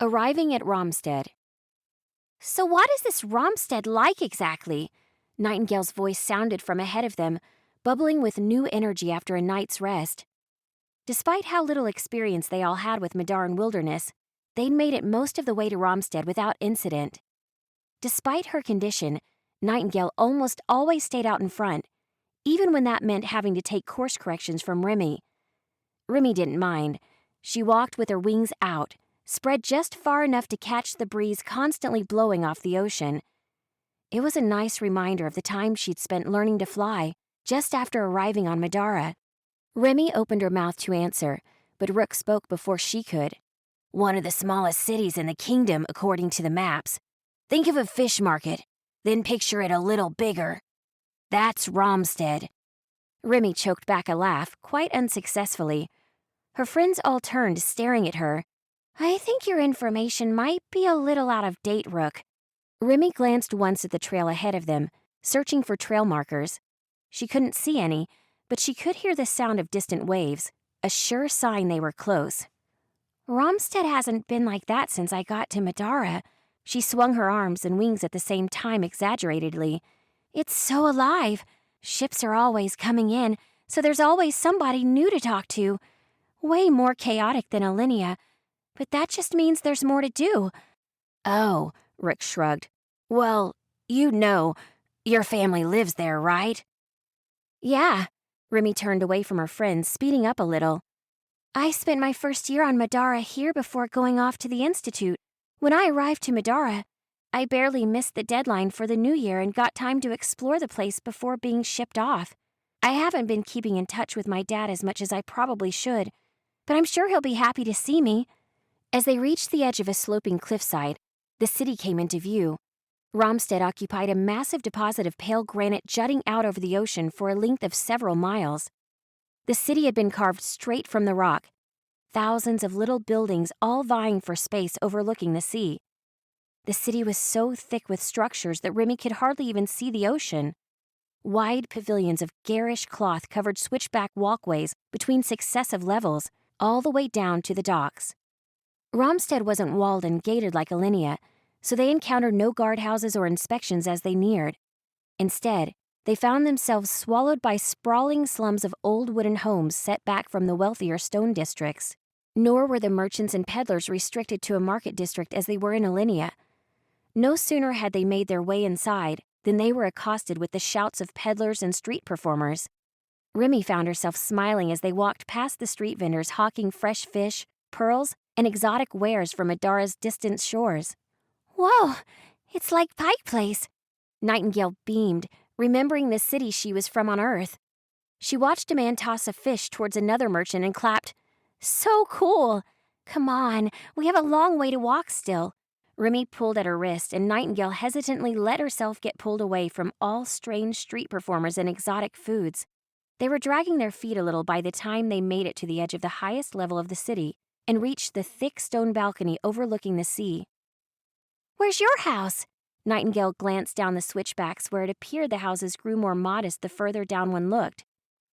Arriving at Rhamsted. So what is this Rhamsted like exactly? Nightingale's voice sounded from ahead of them, bubbling with new energy after a night's rest. Despite how little experience they all had with Madaran wilderness, they'd made it most of the way to Rhamsted without incident. Despite her condition, Nightingale almost always stayed out in front, even when that meant having to take course corrections from Remy. Remy didn't mind. She walked with her wings out, spread just far enough to catch the breeze constantly blowing off the ocean. It was a nice reminder of the time she'd spent learning to fly, just after arriving on Madara. Remy opened her mouth to answer, but Rook spoke before she could. One of the smallest cities in the kingdom, according to the maps. Think of a fish market, then picture it a little bigger. That's Rhamsted. Remy choked back a laugh, quite unsuccessfully. Her friends all turned, staring at her. I think your information might be a little out of date, Rook. Remy glanced once at the trail ahead of them, searching for trail markers. She couldn't see any, but she could hear the sound of distant waves, a sure sign they were close. Rhamsted hasn't been like that since I got to Madara. She swung her arms and wings at the same time exaggeratedly. It's so alive. Ships are always coming in, so there's always somebody new to talk to. Way more chaotic than Alinea, but that just means there's more to do. Oh, Rook shrugged. Well, you know, your family lives there, right? Yeah. Remy turned away from her friends, speeding up a little. I spent my first year on Madara here before going off to the Institute. When I arrived to Madara, I barely missed the deadline for the new year and got time to explore the place before being shipped off. I haven't been keeping in touch with my dad as much as I probably should, but I'm sure he'll be happy to see me. As they reached the edge of a sloping cliffside, the city came into view. Rhamsted occupied a massive deposit of pale granite jutting out over the ocean for a length of several miles. The city had been carved straight from the rock, thousands of little buildings all vying for space overlooking the sea. The city was so thick with structures that Remy could hardly even see the ocean. Wide pavilions of garish cloth covered switchback walkways between successive levels, all the way down to the docks. Rhamsted wasn't walled and gated like Alinea, so they encountered no guardhouses or inspections as they neared. Instead, they found themselves swallowed by sprawling slums of old wooden homes set back from the wealthier stone districts. Nor were the merchants and peddlers restricted to a market district as they were in Alinea. No sooner had they made their way inside than they were accosted with the shouts of peddlers and street performers. Remy found herself smiling as they walked past the street vendors hawking fresh fish, pearls, and exotic wares from Madara's distant shores. Whoa, it's like Pike Place. Nightingale beamed, remembering the city she was from on Earth. She watched a man toss a fish towards another merchant and clapped, So cool! Come on, we have a long way to walk still. Remy pulled at her wrist, and Nightingale hesitantly let herself get pulled away from all strange street performers and exotic foods. They were dragging their feet a little by the time they made it to the edge of the highest level of the city and reached the thick stone balcony overlooking the sea. Where's your house? Nightingale glanced down the switchbacks where it appeared the houses grew more modest the further down one looked.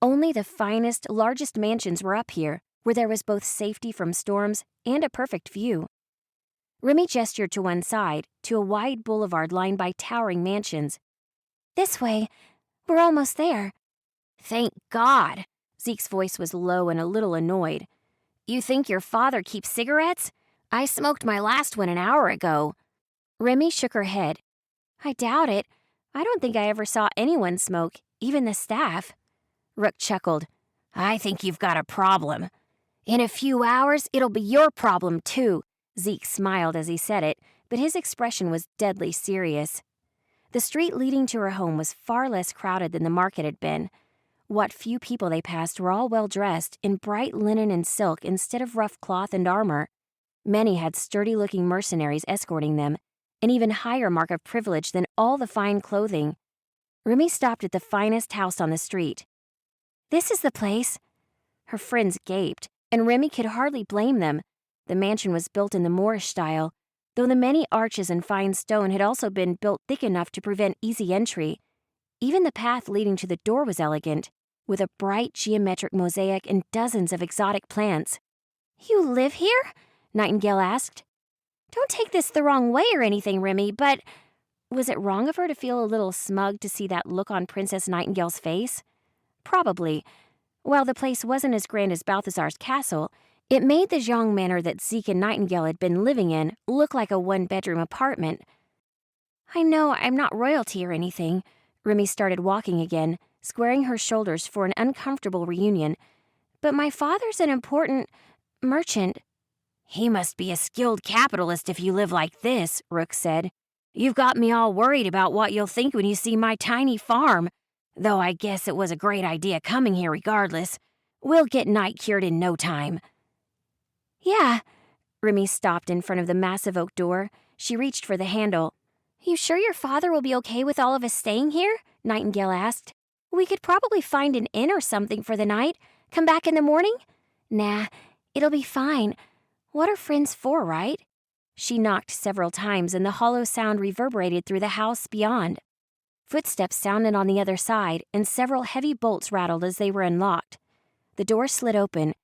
Only the finest, largest mansions were up here, where there was both safety from storms and a perfect view. Remy gestured to one side, to a wide boulevard lined by towering mansions. This way. We're almost there. Thank God. Zeke's voice was low and a little annoyed. You think your father keeps cigarettes? I smoked my last one an hour ago. Remy shook her head. I doubt it. I don't think I ever saw anyone smoke, even the staff. Rook chuckled. I think you've got a problem. In a few hours, it'll be your problem, too. Zeke smiled as he said it, but his expression was deadly serious. The street leading to her home was far less crowded than the market had been. What few people they passed were all well-dressed in bright linen and silk instead of rough cloth and armor. Many had sturdy-looking mercenaries escorting them, an even higher mark of privilege than all the fine clothing. Remy stopped at the finest house on the street. This is the place. Her friends gaped, and Remy could hardly blame them. The mansion was built in the Moorish style, though the many arches and fine stone had also been built thick enough to prevent easy entry. Even the path leading to the door was elegant, with a bright geometric mosaic and dozens of exotic plants. You live here? Nightingale asked. Don't take this the wrong way or anything, Remy, but was it wrong of her to feel a little smug to see that look on Princess Nightingale's face? Probably. While the place wasn't as grand as Balthazar's castle, it made the Zhang manor that Zeke and Nightingale had been living in look like a one-bedroom apartment. I know I'm not royalty or anything. Remy started walking again, squaring her shoulders for an uncomfortable reunion. But my father's an important merchant. He must be a skilled capitalist if you live like this, Rook said. You've got me all worried about what you'll think when you see my tiny farm. Though I guess it was a great idea coming here regardless. We'll get night cured in no time. Yeah. Remy stopped in front of the massive oak door. She reached for the handle. You sure your father will be okay with all of us staying here? Nightingale asked. We could probably find an inn or something for the night. Come back in the morning? Nah, it'll be fine. What are friends for, right? She knocked several times and the hollow sound reverberated through the house beyond. Footsteps sounded on the other side and several heavy bolts rattled as they were unlocked. The door slid open,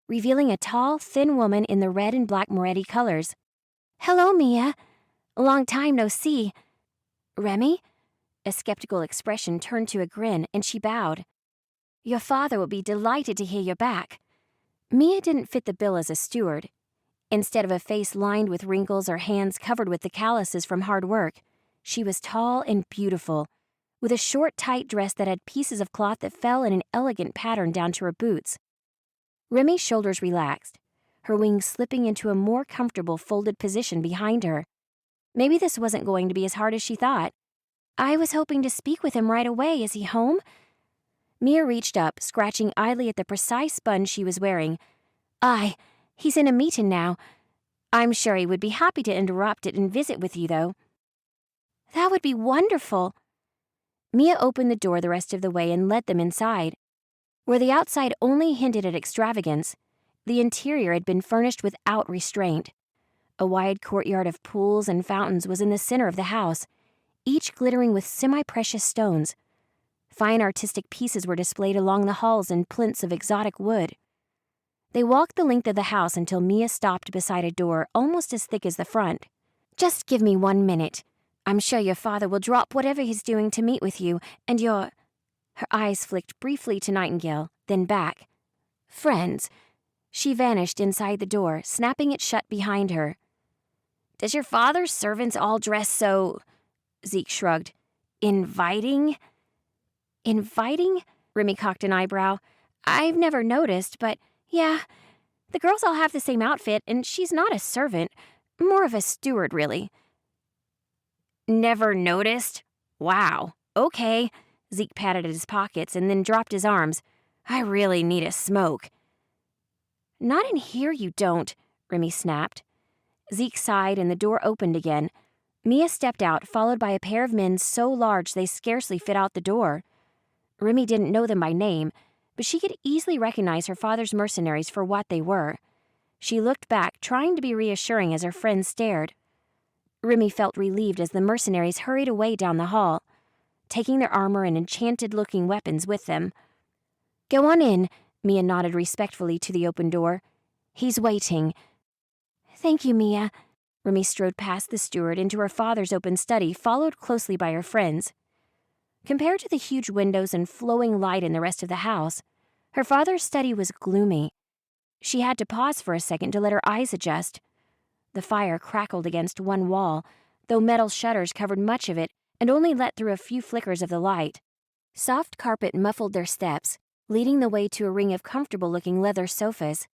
revealing a tall, thin woman in the red and black Moretti colors. Hello, Mia. Long time no see. Remy? A skeptical expression turned to a grin and she bowed. Your father will be delighted to hear you're back. Mia didn't fit the bill as a steward. Instead of a face lined with wrinkles or hands covered with the calluses from hard work, she was tall and beautiful, with a short, tight dress that had pieces of cloth that fell in an elegant pattern down to her boots. Remy's shoulders relaxed, her wings slipping into a more comfortable folded position behind her. Maybe this wasn't going to be as hard as she thought. I was hoping to speak with him right away. Is he home? Mia reached up, scratching idly at the precise bun she was wearing. Aye, he's in a meeting now. I'm sure he would be happy to interrupt it and visit with you, though. That would be wonderful. Mia opened the door the rest of the way and led them inside. Where the outside only hinted at extravagance, the interior had been furnished without restraint. A wide courtyard of pools and fountains was in the center of the house, each glittering with semi-precious stones. Fine artistic pieces were displayed along the halls in plinths of exotic wood. They walked the length of the house until Mia stopped beside a door almost as thick as the front. Just give me 1 minute. I'm sure your father will drop whatever he's doing to meet with you, and your... Her eyes flicked briefly to Nightingale, then back. Friends. She vanished inside the door, snapping it shut behind her. Does your father's servants all dress so... Zeke shrugged. Inviting? Inviting? Remy cocked an eyebrow. I've never noticed, but yeah, the girls all have the same outfit, and she's not a servant, more of a steward, really. Never noticed? Wow. Okay. Zeke patted at his pockets and then dropped his arms. I really need a smoke. Not in here, you don't, Remy snapped. Zeke sighed and the door opened again. Mia stepped out, followed by a pair of men so large they scarcely fit out the door. Remy didn't know them by name, but she could easily recognize her father's mercenaries for what they were. She looked back, trying to be reassuring as her friends stared. Remy felt relieved as the mercenaries hurried away down the hall, taking their armor and enchanted-looking weapons with them. Go on in, Mia nodded respectfully to the open door. He's waiting. Thank you, Mia. Remy strode past the steward into her father's open study, followed closely by her friends. Compared to the huge windows and flowing light in the rest of the house, her father's study was gloomy. She had to pause for a second to let her eyes adjust. The fire crackled against one wall, though metal shutters covered much of it and only let through a few flickers of the light. Soft carpet muffled their steps, leading the way to a ring of comfortable-looking leather sofas.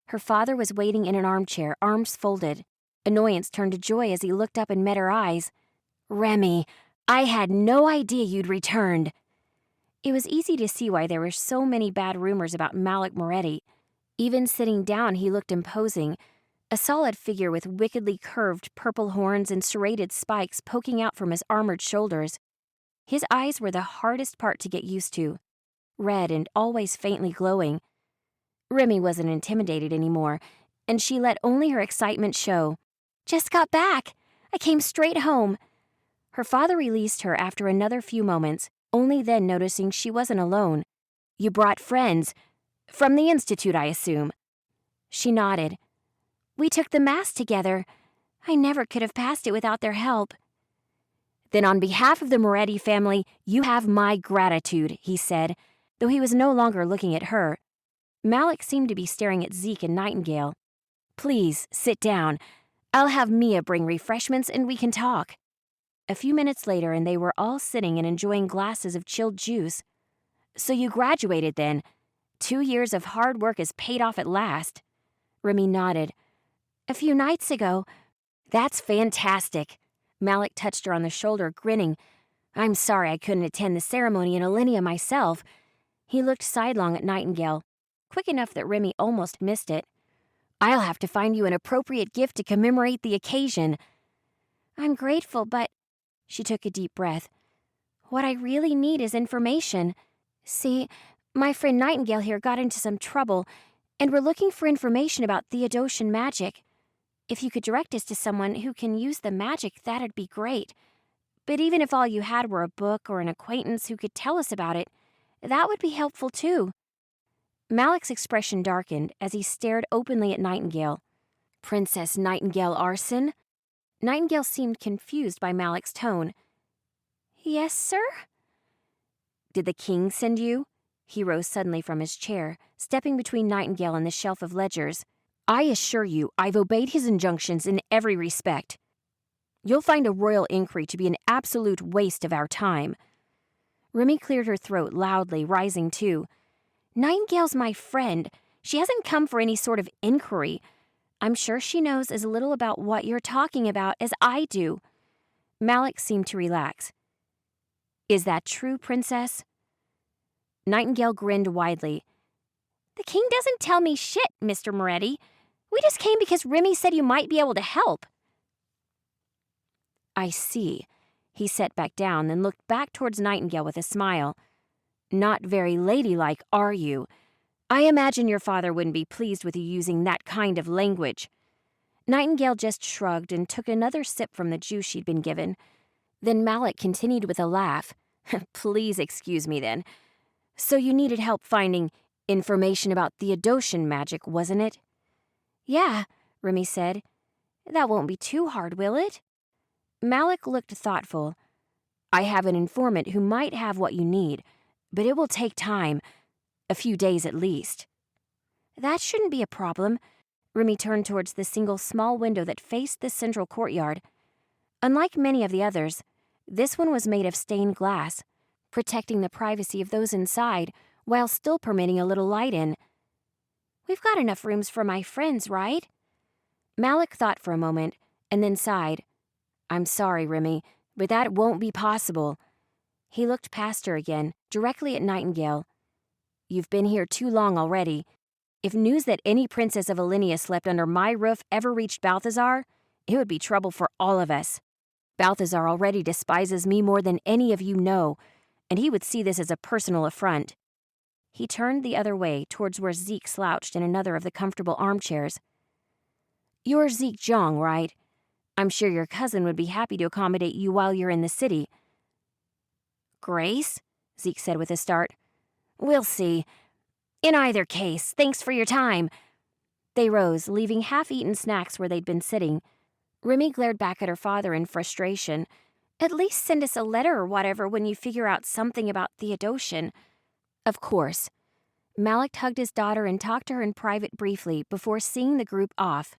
Her father was waiting in an armchair, arms folded. Annoyance turned to joy as he looked up and met her eyes. Remy, I had no idea you'd returned. It was easy to see why there were so many bad rumors about Malik Moretti. Even sitting down, he looked imposing, a solid figure with wickedly curved purple horns and serrated spikes poking out from his armored shoulders. His eyes were the hardest part to get used to, red and always faintly glowing. Remy wasn't intimidated anymore, and she let only her excitement show. Just got back. I came straight home. Her father released her after another few moments, only then noticing she wasn't alone. You brought friends. From the Institute, I assume. She nodded. We took the Mass together. I never could have passed it without their help. Then on behalf of the Moretti family, you have my gratitude, he said, though he was no longer looking at her. Malik seemed to be staring at Zeke and Nightingale. Please, sit down. I'll have Mia bring refreshments and we can talk. A few minutes later, and they were all sitting and enjoying glasses of chilled juice. So you graduated then. 2 years of hard work is paid off at last. Remy nodded. A few nights ago. That's fantastic. Malik touched her on the shoulder, grinning. I'm sorry I couldn't attend the ceremony in Alinea myself. He looked sidelong at Nightingale, quick enough that Remy almost missed it. I'll have to find you an appropriate gift to commemorate the occasion. I'm grateful, but... She took a deep breath. What I really need is information. See, my friend Nightingale here got into some trouble, and we're looking for information about Theodosian magic. If you could direct us to someone who can use the magic, that'd be great. But even if all you had were a book or an acquaintance who could tell us about it, that would be helpful too. Malik's expression darkened as he stared openly at Nightingale. Princess Nightingale Arson? Nightingale seemed confused by Malik's tone. Yes, sir? Did the king send you? He rose suddenly from his chair, stepping between Nightingale and the shelf of ledgers. I assure you, I've obeyed his injunctions in every respect. You'll find a royal inquiry to be an absolute waste of our time. Remy cleared her throat loudly, rising too. Nightingale's my friend. She hasn't come for any sort of inquiry. I'm sure she knows as little about what you're talking about as I do. Malik seemed to relax. Is that true, Princess? Nightingale grinned widely. The king doesn't tell me shit, Mr. Moretti. We just came because Remy said you might be able to help. I see. He sat back down, then looked back towards Nightingale with a smile. Not very ladylike, are you? I imagine your father wouldn't be pleased with you using that kind of language. Nightingale just shrugged and took another sip from the juice she'd been given. Then Malik continued with a laugh. Please excuse me then. So you needed help finding information about Theodosian magic, wasn't it? Yeah, Remy said. That won't be too hard, will it? Malik looked thoughtful. I have an informant who might have what you need, but it will take time. A few days at least. That shouldn't be a problem. Remy turned towards the single small window that faced the central courtyard. Unlike many of the others, this one was made of stained glass, protecting the privacy of those inside while still permitting a little light in. We've got enough rooms for my friends, right? Malik thought for a moment and then sighed. I'm sorry, Remy, but that won't be possible. He looked past her again, directly at Nightingale. You've been here too long already. If news that any princess of Alinea slept under my roof ever reached Balthazar, it would be trouble for all of us. Balthazar already despises me more than any of you know, and he would see this as a personal affront. He turned the other way, towards where Zeke slouched in another of the comfortable armchairs. You're Zeke Jong, right? I'm sure your cousin would be happy to accommodate you while you're in the city. Grace? Zeke said with a start. We'll see. In either case, thanks for your time. They rose, leaving half-eaten snacks where they'd been sitting. Remy glared back at her father in frustration. At least send us a letter or whatever when you figure out something about Theodosian. Of course. Malik hugged his daughter and talked to her in private briefly before seeing the group off.